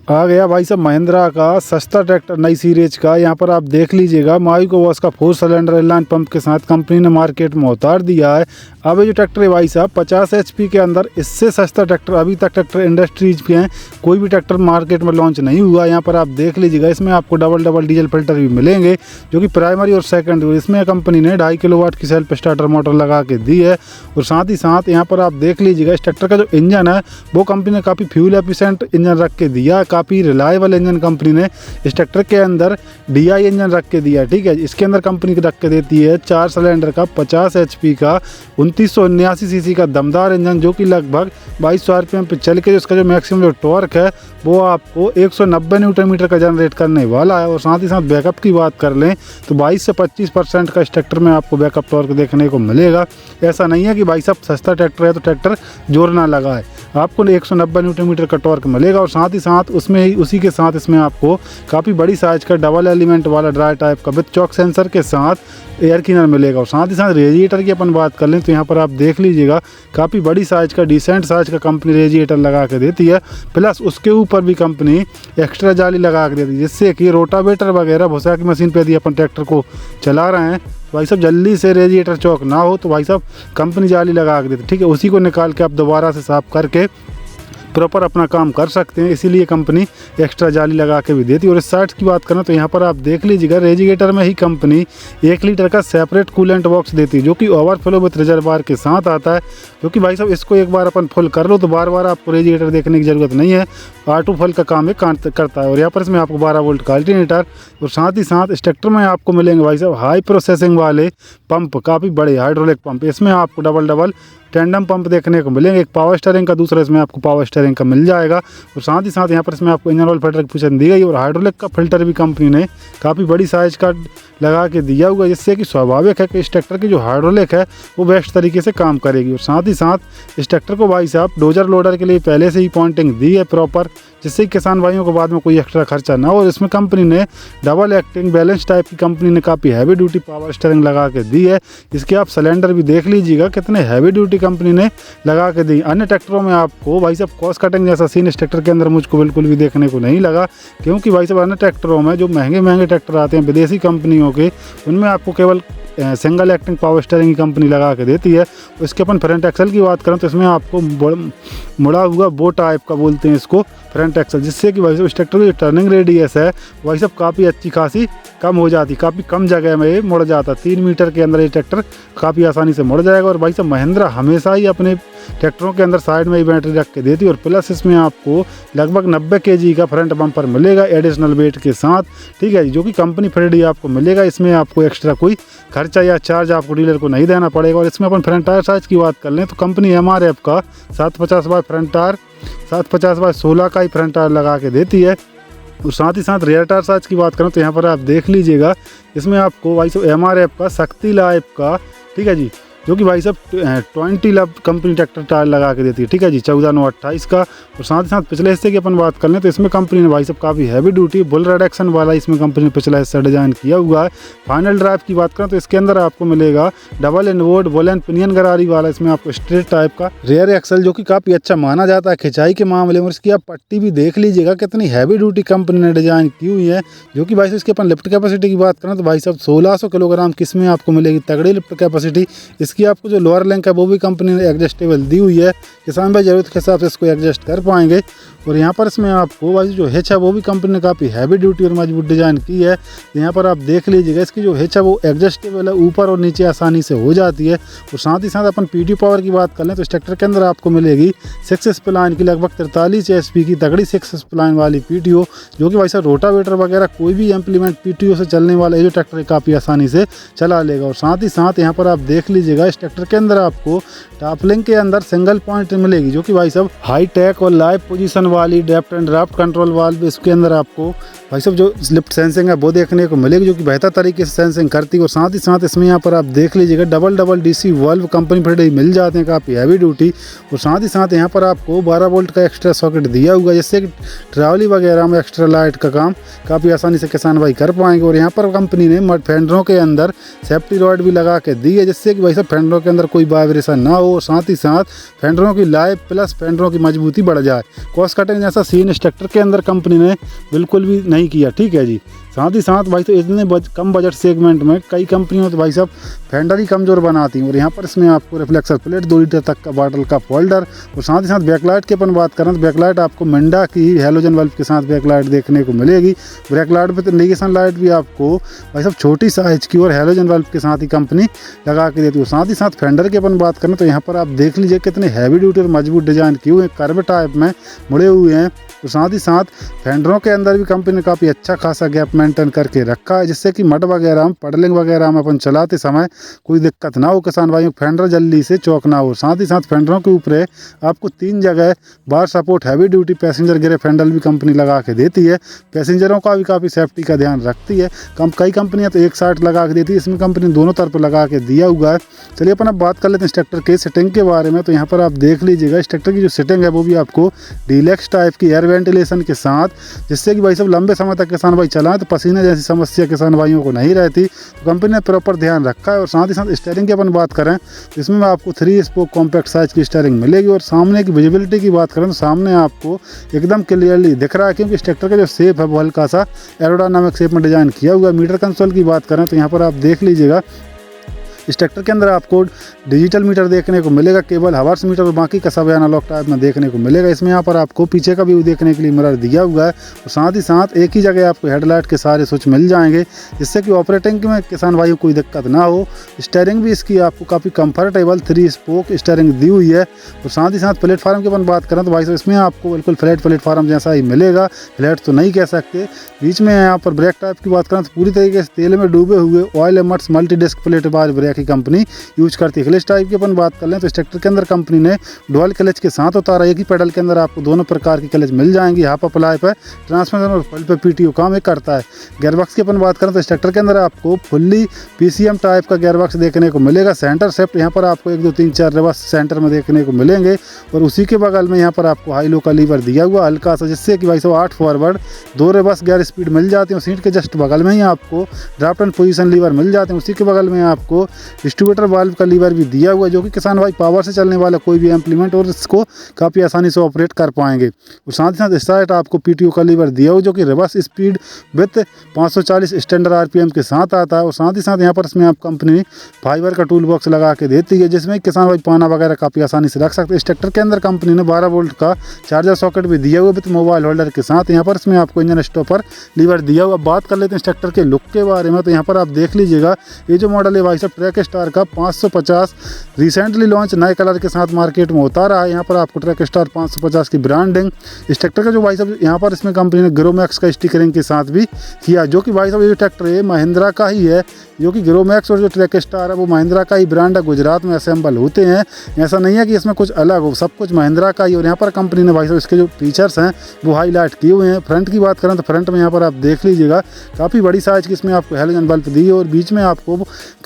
आ गया भाई साहब महिंद्रा का सस्ता ट्रैक्टर नई सीरीज का। यहाँ पर आप देख लीजिएगा माइको वॉश का 4 सिलेंडर इंलाइन पंप के साथ कंपनी ने मार्केट में उतार दिया है। अब ये जो ट्रैक्टर है भाई साहब 50 HP के अंदर इससे सस्ता ट्रैक्टर अभी तक ट्रैक्टर इंडस्ट्रीज के हैं, कोई भी ट्रैक्टर मार्केट में लॉन्च नहीं हुआ। यहाँ पर आप देख लीजिएगा इसमें आपको डबल डीजल फिल्टर भी मिलेंगे जो कि प्राइमरी और सेकेंडरी। इसमें कंपनी ने 2.5 किलोवाट की सेल्फ स्टार्टर मोटर लगा के दी है। और साथ ही साथ यहाँ पर आप देख लीजिएगा इस ट्रैक्टर का जो इंजन है वो कंपनी ने काफ़ी फ्यूल एफिशिएंट इंजन रख के दिया, काफ़ी रिलायबल इंजन कंपनी ने इस ट्रैक्टर के अंदर DI इंजन रख के दिया। ठीक है, इसके अंदर कंपनी रख के देती है 4 सिलेंडर का 50 HP का 2979 सीसी का दमदार इंजन जो कि लगभग 2200 RPM पे चल के उसका जो मैक्सिमम जो टॉर्क है वो आपको 190 न्यूटन मीटर का जनरेट करने वाला है। और साथ ही साथ बैकअप की बात कर लें तो 22 से 25% का इस ट्रैक्टर में आपको बैकअप टॉर्क देखने को मिलेगा। ऐसा नहीं है कि भाई साहब सस्ता ट्रैक्टर है तो ट्रैक्टर जोर ना लगा है, आपको 190 न्यूटन मीटर का टॉर्क मिलेगा। और साथ ही साथ उसी के साथ इसमें आपको काफ़ी बड़ी साइज का डबल एलिमेंट वाला ड्राई टाइप का विद चॉक सेंसर के साथ एयर क्लीनर मिलेगा। और साथ ही साथ रेडिएटर की अपन बात कर लें तो यहाँ पर आप देख लीजिएगा काफ़ी बड़ी साइज का डिसेंट साइज का कंपनी रेडिएटर लगा के देती है। प्लस उसके ऊपर भी कंपनी एक्स्ट्रा जाली लगा के देती है जिससे कि रोटावेटर वगैरह भूसा की मशीन पर यदि अपन ट्रैक्टर को चला रहे हैं तो भाई साहब जल्दी से रेडिएटर चौक ना हो तो भाई साहब कंपनी जाली लगा के देती है। ठीक है, उसी को निकाल के आप दोबारा से साफ़ करके प्रॉपर अपना काम कर सकते हैं, इसीलिए कंपनी एक्स्ट्रा जाली लगा के भी देती है। और इस साइड की बात करें तो यहाँ पर आप देख लीजिएगा रेडिएटर में ही कंपनी 1 लीटर का सेपरेट कूलेंट बॉक्स देती है जो कि ओवरफ्लो विथ रिजर्वायर के साथ आता है। जो कि भाई साहब इसको एक बार अपन फुल कर लो तो बार बार आपको रेडिएटर देखने की ज़रूरत नहीं है, ऑटो फुल का काम एक करता है। और यहाँ पर इसमें आपको 12 वोल्ट का अल्टरनेटर और साथ ही साथ इस ट्रैक्टर में आपको मिलेंगे भाई साहब हाई प्रोसेसिंग वाले पंप, काफ़ी बड़े हाइड्रोलिक पंप। इसमें आपको डबल टैंडम पंप देखने को मिलेंगे, एक पावर स्टीयरिंग का, दूसरा इसमें आपको पावर स्टीयरिंग का मिल जाएगा। और साथ ही साथ यहाँ पर इसमें आपको इंजन ऑयल फिल्टर की फीचर दी गई और हाइड्रोलिक का फिल्टर भी कंपनी ने काफ़ी बड़ी साइज का लगा के दिया हुआ, जिससे कि स्वाभाविक है कि इस ट्रैक्टर की जो हाइड्रोलिक है वो बेस्ट तरीके से काम करेगी। और साथ ही साथ इस ट्रैक्टर को भाई साहब डोजर लोडर के लिए पहले से ही पॉइंटिंग दी है प्रॉपर, जिससे किसान भाइयों को बाद में कोई एक्स्ट्रा खर्चा ना हो। और इसमें कंपनी ने डबल एक्टिंग बैलेंस टाइप की कंपनी ने काफ़ी हैवी ड्यूटी पावर स्टीयरिंग लगा के दी है। इसके आप सिलेंडर भी देख लीजिएगा कितने हैवी ड्यूटी कंपनी ने लगा के दी। अन्य ट्रैक्टरों में आपको भाई साहब कॉस्ट कटिंग जैसा सीन इस ट्रैक्टर के अंदर मुझको बिल्कुल भी देखने को नहीं लगा, क्योंकि भाई साहब अन्य ट्रैक्टरों में जो महंगे ट्रैक्टर आते हैं विदेशी कंपनियों के, उनमें आपको केवल सिंगल एक्टिंग पावर स्टीयरिंग की कंपनी लगा के देती है। इसके अपन फ्रंट एक्सल की बात करें तो इसमें आपको मुड़ा हुआ बो टाइप का बोलते हैं इसको फ्रंट एक्सल, जिससे कि भाई साहब इस ट्रैक्टर की जो टर्निंग रेडियस है भाई साहब काफ़ी अच्छी खासी कम हो जाती, काफ़ी कम जगह में ये मुड़ जाता। 3 मीटर के अंदर ये ट्रैक्टर काफ़ी आसानी से मुड़ जाएगा। और भाई साहब महिंद्रा हमेशा ही अपने ट्रैक्टरों के अंदर साइड में ही बैटरी रख के देती है। और प्लस इसमें आपको लगभग 90 kg का फ्रंट बम्पर मिलेगा एडिशनल वेट के साथ। ठीक है, जो कि कंपनी फ्री आपको मिलेगा, इसमें आपको एक्स्ट्रा कोई खर्चा या चार्ज आपको डीलर को नहीं देना पड़ेगा। और इसमें अपन फ्रंट टायर साइज़ की बात कर लें तो कंपनी MRF का 750 बाय फ्रंट टायर 750 बाय 16 का ही फ्रंट टायर लगा के देती है। और साथ ही साथ रियर टायर साइज की बात करें तो यहाँ पर आप देख लीजिएगा इसमें आपको भाई साहब MRF का शक्ति लाइफ का, ठीक है जी, जो कि भाई साहब 20 लव कंपनी ट्रैक्टर टायर लगा के देती है। ठीक है जी, 14/9/28 का। और साथ ही साथ पिछले हिस्से की अपन बात कर लें तो इसमें कंपनी ने भाई साहब काफ़ी हैवी ड्यूटी बुल रिडक्शन वाला इसमें कंपनी ने पिछला हिस्सा डिजाइन किया हुआ है। फाइनल ड्राइव की बात करें तो इसके अंदर आपको मिलेगा डबल इनवोर्ड बुल एंड पिनियन गरारी वाला, इसमें आपको स्ट्रेट टाइप का रियर एक्सल जो कि काफ़ी अच्छा माना जाता है खिंचाई के मामले में। इसकी आप पट्टी भी देख लीजिएगा कितनी हैवी ड्यूटी कंपनी ने डिजाइन की हुई है। जो कि भाई साहब इसकी अपन लिफ्ट कैपेसिटी की बात करें तो भाई साहब 1600 किलोग्राम की इसमें आपको मिलेगी तगड़ी लिफ्ट कैपेसिटी। इसकी आपको जो लोअर लिंक है वो भी कंपनी ने एडजस्टेबल दी हुई है, किसान भाई जरूरत के हिसाब से इसको एडजस्ट कर पाएंगे। और यहाँ पर इसमें आपको भाई जो हिच है वो भी कंपनी ने काफ़ी हैवी ड्यूटी और मजबूत डिज़ाइन की है। यहाँ पर आप देख लीजिएगा इसकी जो हिच है वो एडजस्टेबल है, ऊपर और नीचे आसानी से हो जाती है। और साथ ही साथ अपन PTO पावर की बात कर लें तो इस ट्रैक्टर के अंदर आपको मिलेगी 6 स्प्लाइन की लगभग 43 HP की तगड़ी 6 स्प्लाइन वाली PTO, जो कि भाई साहब रोटावेटर वगैरह कोई भी इम्प्लीमेंट PTO से चलने वाला है जो ट्रैक्टर काफ़ी आसानी से चला लेगा। और साथ ही साथ यहाँ पर आप देख लीजिएगा इस ट्रैक्टर के अंदर आपको टॉपलिंग के अंदर सिंगल पॉइंट मिलेगी, जो कि भाई साहब हाई टेक और लाइव पोजीशन वाली depth and draft control valve इसके अंदर आपको भाई साहब जो लिफ्ट सेंसिंग है वो देखने को मिलेगी, जो कि बेहतर तरीके से सेंसिंग करती है। और साथ ही साथ इसमें यहाँ पर आप देख लीजिएगा डबल DC वाल्व कंपनी फिर मिल जाते हैं काफ़ी हैवी ड्यूटी। और साथ ही साथ यहाँ पर आपको 12 वोल्ट का एक्स्ट्रा सॉकेट दिया हुआ है, जिससे कि ट्रैवली वगैरह में एक्स्ट्रा लाइट का काम काफ़ी आसानी से किसान भाई कर पाएंगे। और यहाँ पर कंपनी ने फेंडरों के अंदर सेफ्टी रॉड भी लगा के दी है, जिससे कि भाई साहब फेंडरों के अंदर कोई वाइब्रेशन ना हो। और साथ ही साथ फेंडरों की लाइफ प्लस फेंडरों की मजबूती बढ़ जाए। कॉस्ट कटिंग जैसा सीन इस ट्रैक्टर के अंदर कंपनी ने बिल्कुल भी नहीं किया, ठीक है जी। साथ ही साथ भाई तो इतने कम बजट सेगमेंट में कई कंपनियों तो भाई साहब फेंडर ही कमज़ोर बनाती हैं। और यहाँ पर इसमें आपको रिफ्लेक्सर प्लेट 2 लीटर तक का बॉटल का होल्डर, और साथ ही साथ बैकलाइट की अपन बात करें तो बैकलाइट आपको मिंडा की हेलोजन बल्ब के साथ बैकलाइट देखने को मिलेगी। बैकलाइट पर तो इंडिकेशन लाइट भी आपको भाई साहब छोटी साइज की और हेलोजन बल्ब के साथ ही कंपनी लगा के देती है। साथ ही साथ फेंडर की अपन बात करें तो यहाँ पर आप देख लीजिए कितने हैवी ड्यूटी और मजबूत डिजाइन किए हुए हैं, कर्व टाइप में मुड़े हुए हैं। तो साथ ही साथ फेंडरों के अंदर भी कंपनी ने काफ़ी अच्छा खासा गैप मेंटेन करके रखा है, जिससे कि मड वगैरह पडलिंग वगैरह में अपन चलाते समय कोई दिक्कत ना हो किसान भाइयों, फेंडर जल्दी से चौक ना हो। साथ ही साथ फेंडरों के ऊपर आपको 3 जगह बार support heavy duty passenger gear fender भी कंपनी लगा के देती है। पैसेंजरों का भी काफ़ी सेफ्टी का ध्यान रखती है। कई कंपनियाँ तो एक साइड लगा के देती है, इसमें कंपनी दोनों तरफ लगा के दिया हुआ है। चलिए अपन अब बात कर लेते हैं इस ट्रैक्टर के सेटिंग के बारे में। तो यहाँ पर आप देख लीजिएगा इस ट्रैक्टर की जो सेटिंग है वो भी आपको डीलक्स टाइप की एयर वेंटिलेशन के साथ, जिससे कि भाई सब लंबे समय तक किसान भाई चलाएं तो पसीने जैसी समस्या किसान भाइयों को नहीं रहती। तो कंपनी ने प्रॉपर ध्यान रखा है। और साथ ही साथ स्टीयरिंग की अपन बात करें तो इसमें आपको 3 स्पोक कॉम्पैक्ट साइज की स्टीयरिंग मिलेगी। और सामने की विजिबिलिटी की बात करें तो सामने आपको एकदम क्लियरली दिख रहा है, क्योंकि इस ट्रैक्टर का जो शेप है वो हल्का सा एरोडायनामिक शेप में डिजाइन किया हुआ है। मीटर कंसोल की बात करें तो यहाँ पर आप देख लीजिएगा इस ट्रैक्टर के अंदर आपको डिजिटल मीटर देखने को मिलेगा, केवल हावर्स मीटर और बाकी का सब एनालॉग टाइप में देखने को मिलेगा। इसमें यहाँ पर आपको पीछे का व्यू देखने के लिए मिरर दिया हुआ है। और साथ ही साथ एक ही जगह आपको हेडलाइट के सारे स्विच मिल जाएंगे, जिससे कि ऑपरेटिंग में किसान भाइयों को कोई दिक्कत ना हो। स्टीयरिंग भी इसकी आपको काफ़ी कंफर्टेबल 3 स्पोक स्टीयरिंग दी हुई है। और साथ ही साथ प्लेटफार्म की अपन बात करें तो भाई साहब इसमें आपको बिल्कुल फ्लैट प्लेटफार्म जैसा ही मिलेगा, फ्लैट तो नहीं कह सकते। बीच में यहाँ पर ब्रेक टाइप की बात करें तो पूरी तरीके से तेल में डूबे हुए ऑयल एमर्ट्स मल्टी डिस्क प्लेट बार ब्रेक की कंपनी यूज करती है। क्लच टाइप की अपन बात कर लें तो इस ट्रैक्टर के अंदर कंपनी ने डुअल क्लच के साथ उतारा। एक ही पेडल के अंदर आपको दोनों प्रकार की क्लच मिल जाएंगी। हाफ अप्लाई पर ट्रांसमिशन और फुल पे पीटीओ काम एक करता है। गियरबॉक्स की अपन बात करें तो इस ट्रैक्टर के अंदर आपको फुल्ली पीसीएम टाइप का गियरबॉक्स देखने को मिलेगा। सेंटर शिफ्ट यहाँ पर आपको 1 2 3 4 रिवर्स सेंटर में देखने को मिलेंगे। और उसी के बगल में यहाँ पर आपको हाई लो का लीवर दिया हुआ हल्का सा, जिससे कि भाई साहब 8 फॉरवर्ड 2 रिवर्स गियर स्पीड मिल जाती है। सीट के जस्ट बगल में ही आपको ड्राफ्ट एंड पोजीशन लीवर मिल जाते हैं। उसी के बगल में आपको डिस्ट्रीब्यूटर वाल्व का लीवर भी दिया हुआ है, जो कि किसान भाई पावर से चलने वाला कोई भी इम्प्लीमेंट और इसको काफ़ी आसानी से ऑपरेट कर पाएंगे। और साथ ही साथ इस साइड आपको पीटीओ का लीवर दिया हुआ, जो कि reverse speed with 540 standard RPM के साथ आता है। और साथ ही साथ यहाँ पर इसमें आप कंपनी फाइबर का टूल बॉक्स लगा के देती है, जिसमें किसान भाई पाना वगैरह काफ़ी आसानी से रख सकते हैं। इस ट्रैक्टर के अंदर कंपनी ने 12 वोल्ट का चार्जर सॉकेट भी दिया हुआ विथ मोबाइल होल्डर के साथ। यहाँ पर इसमें आपको इंजन स्टॉपर लीवर दिया हुआ। बात कर लेते हैं इस ट्रैक्टर के लुक के बारे में। तो यहाँ पर आप देख लीजिएगा ये जो मॉडल है भाई साहब ट्रैक स्टार का 550 रिसेंटली लॉन्च नए कलर के साथ मार्केट में उतारा है। यहाँ पर आपको ट्रैक स्टार 550 की ब्रांडिंग इस ट्रैक्टर का जो भाई साहब यहाँ पर इसमें कंपनी ने ग्रोमैक्स का स्टिकरिंग के साथ भी किया, जो कि भाई साहब ये ट्रैक्टर है महिंद्रा का ही है, जो कि ग्रोमैक्स और जो ट्रैक स्टार है वो महिंद्रा का ही ब्रांड है, गुजरात में असेंबल होते हैं। ऐसा नहीं है कि इसमें कुछ अलग हो, सब कुछ महिंद्रा का ही। और यहाँ पर कंपनी ने भाई साहब इसके जो फीचर्स हैं वो हाईलाइट किए हुए हैं। फ्रंट की बात करें तो फ्रंट में यहाँ पर आप देख लीजिएगा काफ़ी बड़ी साइज की इसमें आपको हेलोजन बल्ब दी है। और बीच में आपको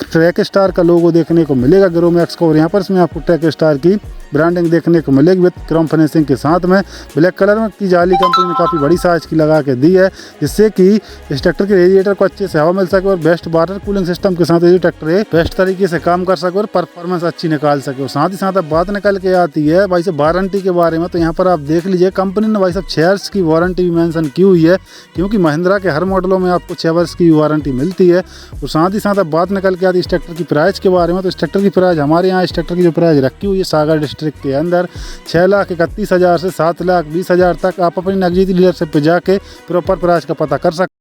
ट्रैक स्टार का लोगो देखने को मिलेगा ग्रोमैक्स को। और यहाँ पर इसमें आपको ट्रैक स्टार की ब्रांडिंग देखने को मिलेगी विद क्रोम फिनिशिंग के साथ में। ब्लैक कलर में की जाली कंपनी ने काफ़ी बड़ी साइज की लगा के दी है, जिससे कि इस ट्रैक्टर के रेडिएटर को अच्छे से हवा मिल सके और बेस्ट वाटर कूलिंग सिस्टम के साथ ये जो ट्रैक्टर है बेस्ट तरीके से काम कर सके और परफॉर्मेंस अच्छी निकाल सके। और साथ ही साथ अब बात निकल के आती है भाई साहब वारंटी के बारे में। तो यहाँ पर आप देख लीजिए कंपनी ने भाई साहब 6 वर्ष की वारंटी भी मेंशन की हुई है, क्योंकि महिंद्रा के हर मॉडलों में आपको 6 वर्ष की वारंटी मिलती है। और साथ ही साथ अब बात निकल के आती है इस ट्रैक्टर की प्राइस के बारे में। तो इस ट्रैक्टर की प्राइस हमारे यहाँ इस ट्रैक्टर की जो प्राइस रखी हुई है सागर डिस्ट्रिक्ट के अंदर 6,31,000 से 7,20,000 तक आप अपनी नजदीकी डीलरशिप पे जाके प्रॉपर प्राइस का पता कर सकते हैं।